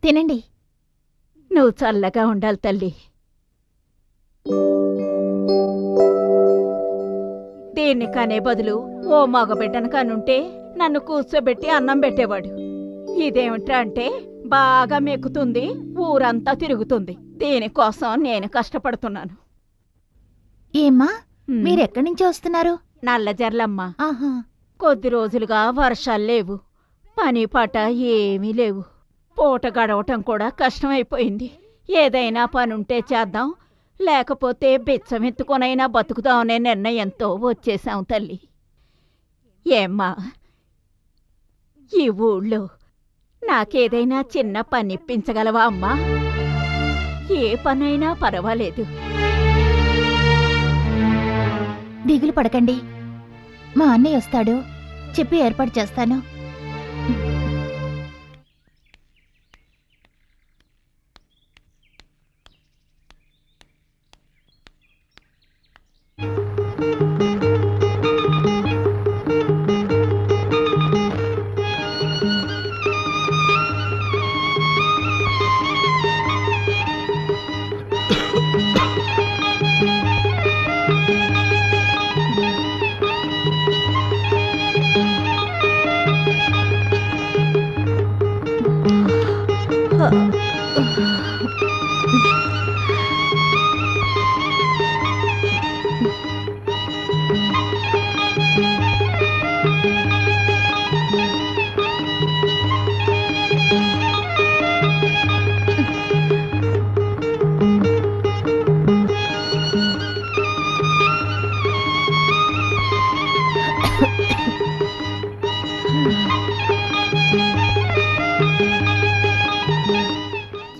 తినండి. నువ్వు చల్లగా ఉండాలి తల్లి. దీన్ని కనే బదులు ఓ మగబిడ్డను కనుంటే నన్ను కూర్చోబెట్టి అన్నం పెట్టేవాడు. ఇదేమిట్రా అంటే బాగా మెక్కుతుంది, ఊరంతా తిరుగుతుంది. దీనికోసం నేను కష్టపడుతున్నాను. ఏమ్మా, మీరెక్కడి నుంచి వస్తున్నారు? నల్లజర్లమ్మా. ఆహా. కొద్ది రోజులుగా వర్షాలు లేవు, పని పాట ఏమీ లేవు. పూట గడవటం కూడా కష్టమైపోయింది. ఏదైనా పనుంటే చేద్దాం, లేకపోతే బిచ్చమెత్తుకొనైనా బతుకుదామనే నిర్ణయంతో వచ్చేశాం తల్లి. ఏమ్మా, ఈ ఊళ్ళో నాకేదైనా చిన్న పని ఇప్పించగలవా అమ్మా? ఏ పనైనా పర్వాలేదు. దిగులు పడకండి, మా అన్నయ్య వస్తాడు, చెప్పి ఏర్పాటు చేస్తాను.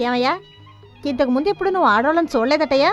ఏమయ్యా, ఇంతకు ముందు ఎప్పుడు నువ్వు ఆడవాళ్ళని చూడలేదటయ్యా?